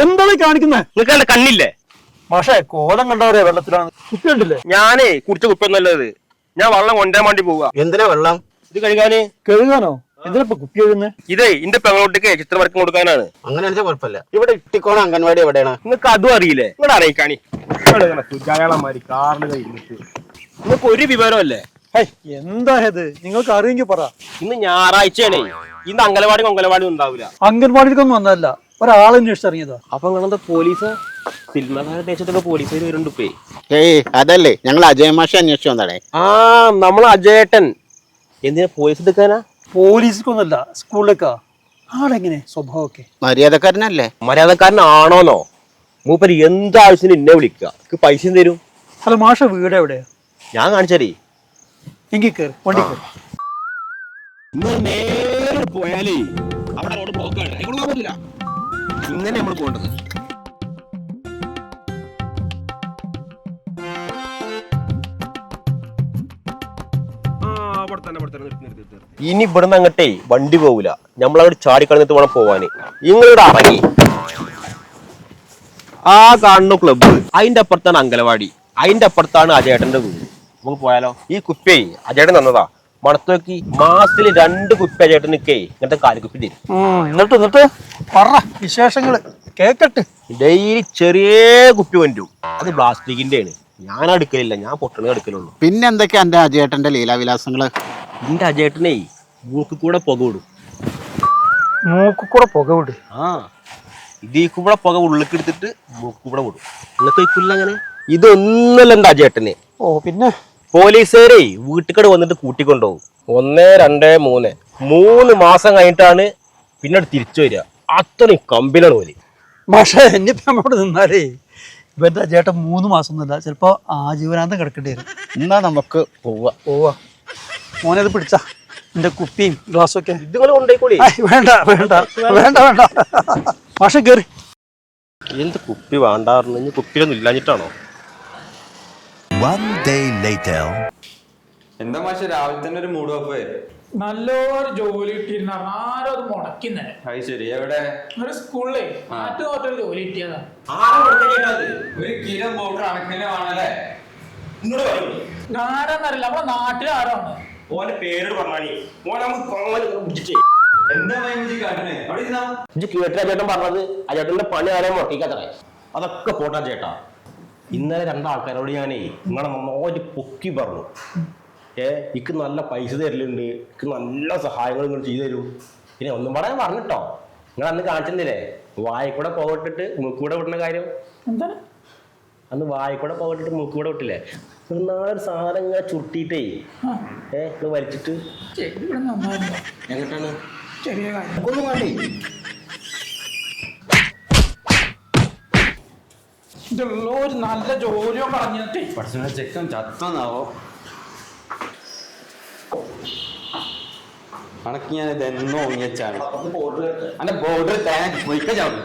എന്താണ് കാണിക്കുന്നത്? നിങ്ങൾക്ക് കണ്ണില്ലേ? പക്ഷേ കോലം കണ്ടവരെ വെള്ളത്തിലാണ്. കുപ്പി ഉണ്ടല്ലേ? ഞാനേ കുടിച്ച കുപ്പിയൊന്നുമല്ലത്. ഞാൻ വെള്ളം കൊണ്ടുവരാൻ വേണ്ടി പോവാ. എന്തിനാ വെള്ളം? ഇത് കഴുകാനോ? എന്തിനാ കുപ്പി കഴുകുന്നത്? ഇതേ ഇന്റെ പെങ്ങളോട്ടേക്ക് ചിത്രം വരക്കം കൊടുക്കാനാണ്. അങ്ങനെ കുഴപ്പമില്ല. ഇവിടെ ഇട്ടിക്കോണ അംഗൻവാടി എവിടെയാണ്? നിങ്ങൾക്ക് അതും അറിയില്ലേ? നിങ്ങളുടെ അറിയിക്കാണി സുജായാളന്മാര് കാറിൽ കഴിഞ്ഞിട്ട് നിങ്ങൾക്ക് ഒരു വിവരമല്ലേ? എന്താ ഇത്? നിങ്ങൾക്ക് അറിയെങ്കിൽ പറ. ഇന്ന് ഞായറാഴ്ചയാണേ. ഇന്ന് അംഗനവാടി ഉണ്ടാവില്ല. അംഗൻവാടിക്കൊന്നും വന്നതല്ല, ഒരാളെ അന്വേഷിച്ച് ഇറങ്ങിയതാ. അപ്പൊ നിങ്ങളെന്താ പോലീസ് ദേശത്തൊക്കെ പോലീസുകാർ വരുന്നുണ്ട്. ഏയ് അതല്ലേ, ഞങ്ങൾ അജയ മാഷ അന്വേഷിച്ചു വന്നേ. നമ്മൾ അജയേട്ടൻ എന്തിനാ പോലീസ് എടുക്കാനാ? പോലീസിക്കൊന്നല്ല, സ്കൂളിലേക്കാ. ആളെങ്ങനെ സ്വഭാവമൊക്കെ? മര്യാദക്കാരനല്ലേ? മര്യാദക്കാരനാണോന്നോ? മൂപ്പര് എന്താവശ്യത്തിന് എന്നെ വിളിക്കുക, പൈസ തരും. അല്ല മാഷ വീട് എവിടെയാ? ഞാൻ കാണിച്ചേ. എങ്കിൽ കയറി, വണ്ടി കയറി. നേരെ പോയാലേ അവിടെ റോഡ് ബ്ലോക്കാണ്. ഇങ്ങനെ നമ്മൾ പോകേണ്ടത്. ഇനി ഇവിടുന്ന് അങ്ങട്ടേ വണ്ടി പോകൂല. നമ്മളവിടെ ചാടിക്കളഞ്ഞിട്ട് വേണം പോവാന്. നിങ്ങളിവിടെ ഇറങ്ങി ആ കാണുന്ന ക്ലബ്ബ്, അതിന്റെ അപ്പുറത്താണ് അംഗനവാടി, അതിന്റെ അപ്പുറത്താണ് അജയേട്ടന്റെ വീട്. നമുക്ക് പോയാലോ? ഈ കുപ്പി അജയേട്ടൻ തന്നതാ. മണത്തോക്കി മാസത്തിൽ 2 കുപ്പി അജയേട്ടനൊക്കെ ഇങ്ങനത്തെ കാലിക്കുപ്പി തരും. എന്നിട്ട് പറ വിശേഷങ്ങള് കേക്കട്ടെ. ഡെയിലി ചെറിയ കുപ്പി കൊണ്ടും. അത് പ്ലാസ്റ്റിക്കിന്റെ ആണ്. ഞാൻ അടുക്കലില്ല, ഞാൻ പൊട്ടണ അടുക്കലുള്ളൂ. പിന്നെ എന്തൊക്കെയാ എന്റെ അജയേട്ടന്റെ ലീലാവിലാസങ്ങള്? എന്റെ അജയേട്ടനെ മൂക്ക് കൂടെ പുക വിടും. മൂക്ക് കൂടെ പുക വിടും? ഇതീ കൂടെ പുക ഉള്ളിലേക്ക് എടുത്തിട്ട് മൂക്ക് കൂടെ വിടും. നിങ്ങൾക്ക് വയ്ക്കില്ല അങ്ങനെ? ഇതൊന്നല്ല എന്റെ അജയേട്ടന്. പിന്നെ പോലീസുകാരെ വീട്ടുകട വന്നിട്ട് കൂട്ടിക്കൊണ്ടുപോകും. 1, 2, 3 മാസം കഴിഞ്ഞിട്ടാണ് പിന്നീട് തിരിച്ചു വരിക. അത്രയും കമ്പിനാണ് പോലെ. പക്ഷേ എന്നിപ്പോ നമ്മളോട് നിന്നാലേ ഇവന്റെ ചേട്ടൻ 3 മാസം ഒന്നുമില്ല, ചിലപ്പോ ആജീവനാന്തം കിടക്കേണ്ടി വരും. എന്നാ നമുക്ക് പോവാ. മോനത് പിടിച്ച എന്റെ കുപ്പിയും ഗ്ലാസ്സും ഒക്കെ ഇതുങ്ങൾ കൊണ്ടേക്കൂടി. വേണ്ട വേണ്ട വേണ്ട വേണ്ട മാഷ കേറി. എന്ത് കുപ്പി വേണ്ടായിരുന്നു? കുപ്പിയിലൊന്നും ഇല്ലാഞ്ഞിട്ടാണോ? എന്താ മാഷ രാവിലെ തന്നെ ഒരു മൂഡ് ഓഫ്? നല്ലൊരു ജോലി കിട്ടിയിരുന്ന ആരും അത് മുടക്കുന്നേ. അത് ശരി. എവിടെ? ഒരു സ്കൂളിലെ നാട്ടുകാട്ടൊരു ജോലി കിട്ടിയതാ. ഒരു കിലോ പോക്ക് കണക്കിന് വേണല്ലേ? ആരാന്നറിയില്ല, നമ്മളെ നാട്ടിൽ ആരാണ്? ഓന്റെ പേര് പറഞ്ഞാണി. എന്താ കാട്ടണേ? കേട്ട ചേട്ടൻ പറഞ്ഞത് അജേട്ടന്റെ പണി ആരാ മുടക്കിക്കത്രേ. അതൊക്കെ പോട്ടാ ചേട്ടാ. ഇന്നലെ 2 ആൾക്കാരോട് ഞാനേ നിങ്ങളെ നന്നായിട്ട് പൊക്കി പറഞ്ഞു. എനിക്ക് നല്ല പൈസ തരലുണ്ട്, എനിക്ക് നല്ല സഹായങ്ങൾ നിങ്ങൾ ചെയ്തു തരും. പിന്നെ ഒന്നും പറയാൻ പറഞ്ഞിട്ടോ. നിങ്ങൾ അന്ന് കാണിച്ചില്ലേ വായിക്കൂടെ പോകട്ടിട്ട് മൂക്കൂടെ വിട്ടുന്ന കാര്യം? എന്താണ്? അന്ന് വായിക്കൂടെ പോകട്ടിട്ട് മൂക്കൂടെ വിട്ടില്ലേ? നാളൊരു സാധനം ഇങ്ങനെ ചുരുട്ടിയിട്ടേ നിങ്ങൾ വലിച്ചിട്ട് എങ്ങോട്ടാണ്? ചെറിയ കാര്യം ഒന്നും വേണ്ടേ? ഒരു നല്ല ജോലിയോ പറഞ്ഞിട്ടേ പഠിച്ച ചെക്കൻ ചത്തന്നാവോ? കണക്ക് ഞാൻ ഇതെന്നോ ഒങ്ങിച്ചാണ്. അന്റെ ബോർഡർ പോയിക്ക ചാവും.